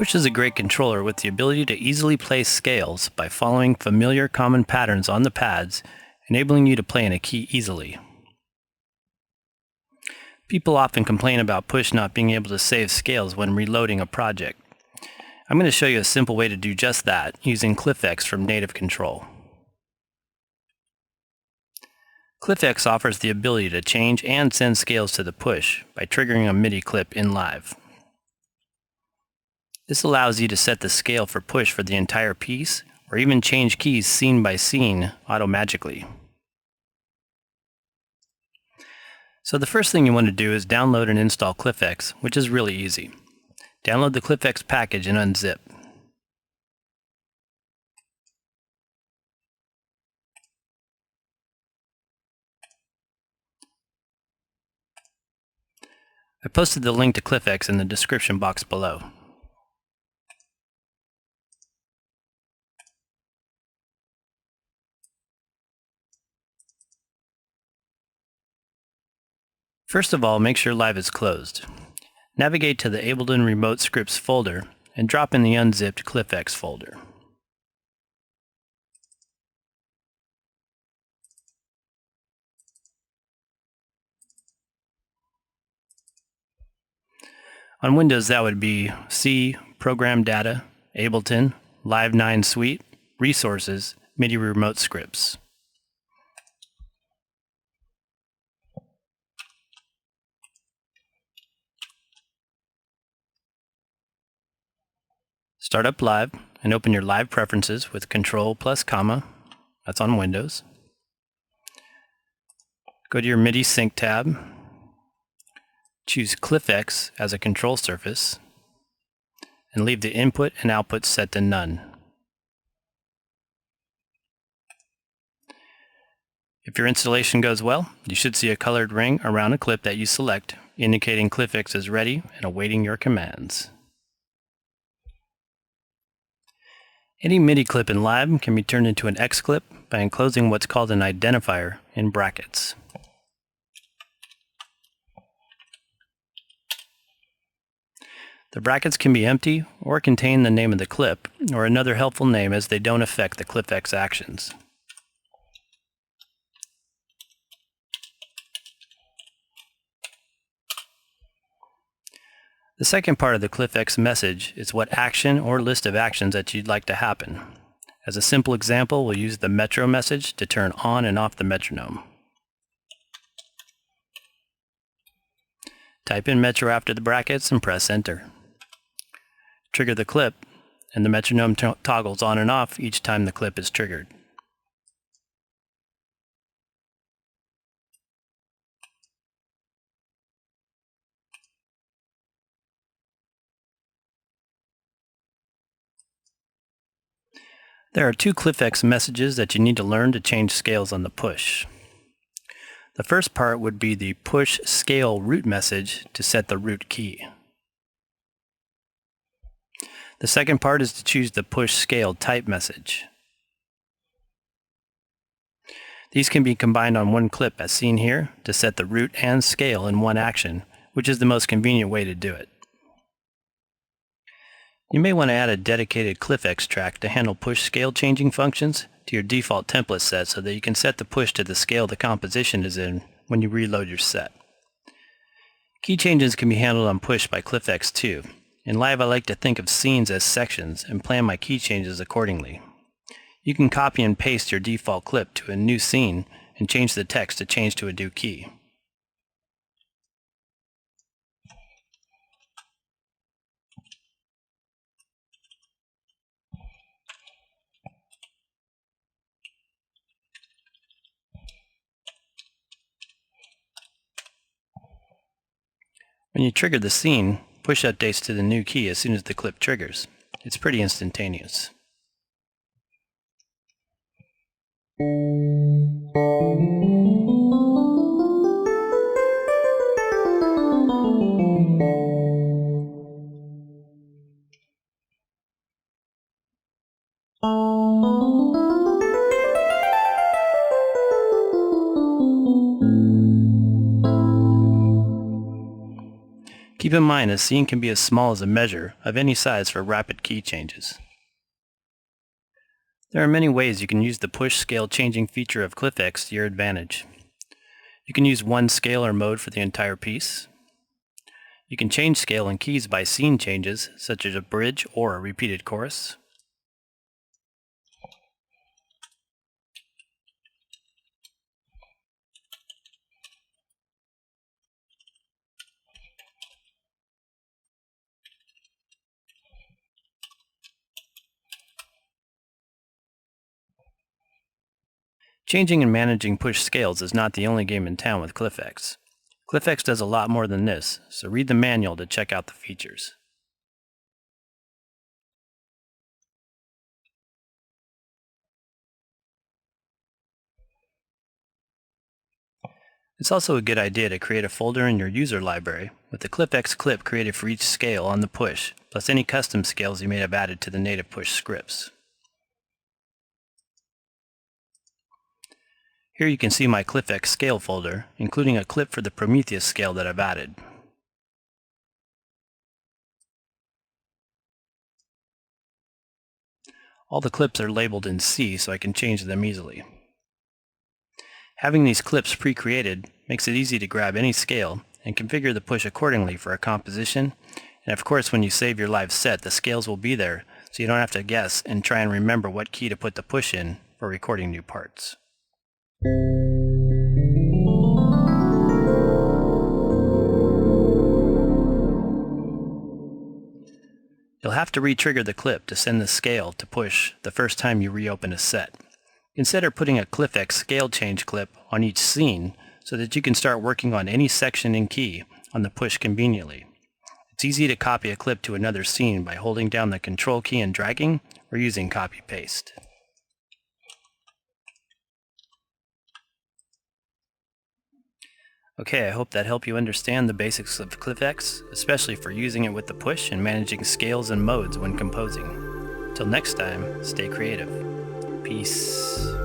Push is a great controller with the ability to easily play scales by following familiar common patterns on the pads, enabling you to play in a key easily. People often complain about Push not being able to save scales when reloading a project. I'm going to show you a simple way to do just that using ClyphX from NativeKontrol. ClyphX offers the ability to change and send scales to the Push by triggering a MIDI clip in live. This allows you to set the scale for Push for the entire piece, or even change keys scene by scene automagically. So the first thing you want to do is download and install ClyphX, which is really easy. Download the ClyphX package and unzip. I posted the link to ClyphX in the description box below. First of all, make sure Live is closed. Navigate to the Ableton Remote Scripts folder and drop in the unzipped ClyphX folder. On Windows, that would be C, Program Data, Ableton, Live 9 Suite, Resources, MIDI Remote Scripts. Start up Live and open your Live preferences with Control plus comma. That's on Windows. Go to your MIDI Sync tab. Choose ClyphX as a control surface and leave the input and output set to none. If your installation goes well, you should see a colored ring around a clip that you select, indicating ClyphX is ready and awaiting your commands. Any MIDI clip in Live can be turned into an X clip by enclosing what's called an identifier in brackets. The brackets can be empty or contain the name of the clip or another helpful name, as they don't affect the ClyphX actions. The second part of the ClyphX message is what action or list of actions that you'd like to happen. As a simple example, we'll use the metro message to turn on and off the metronome. Type in metro after the brackets and press enter. Trigger the clip, and the metronome toggles on and off each time the clip is triggered. There are two ClyphX messages that you need to learn to change scales on the Push. The first part would be the Push Scale Root message to set the root key. The second part is to choose the Push Scale Type message. These can be combined on one clip as seen here to set the root and scale in one action, which is the most convenient way to do it. You may want to add a dedicated ClyphX track to handle Push scale changing functions to your default template set so that you can set the Push to the scale the composition is in when you reload your set. Key changes can be handled on Push by ClyphX too. In Live, I like to think of scenes as sections and plan my key changes accordingly. You can copy and paste your default clip to a new scene and change the text to change to a new key. When you trigger the scene, Push updates to the new key as soon as the clip triggers. It's pretty instantaneous. Keep in mind a scene can be as small as a measure of any size for rapid key changes. There are many ways you can use the push scale changing feature of ClyphX to your advantage. You can use one scale or mode for the entire piece. You can change scale and keys by scene changes, such as a bridge or a repeated chorus. Changing and managing push scales is not the only game in town with ClyphX. ClyphX does a lot more than this, so read the manual to check out the features. It's also a good idea to create a folder in your user library with the ClyphX clip created for each scale on the push, plus any custom scales you may have added to the native push scripts. Here you can see my ClyphX scale folder, including a clip for the Prometheus scale that I've added. All the clips are labeled in C so I can change them easily. Having these clips pre-created makes it easy to grab any scale and configure the push accordingly for a composition, and of course when you save your live set the scales will be there so you don't have to guess and try and remember what key to put the push in for recording new parts. You'll have to re-trigger the clip to send the scale to push the first time you reopen a set. Consider putting a ClyphX scale change clip on each scene so that you can start working on any section and key on the push conveniently. It's easy to copy a clip to another scene by holding down the Control key and dragging, or using copy-paste. Okay, I hope that helped you understand the basics of ClyphX, especially for using it with the push and managing scales and modes when composing. Till next time, stay creative. Peace.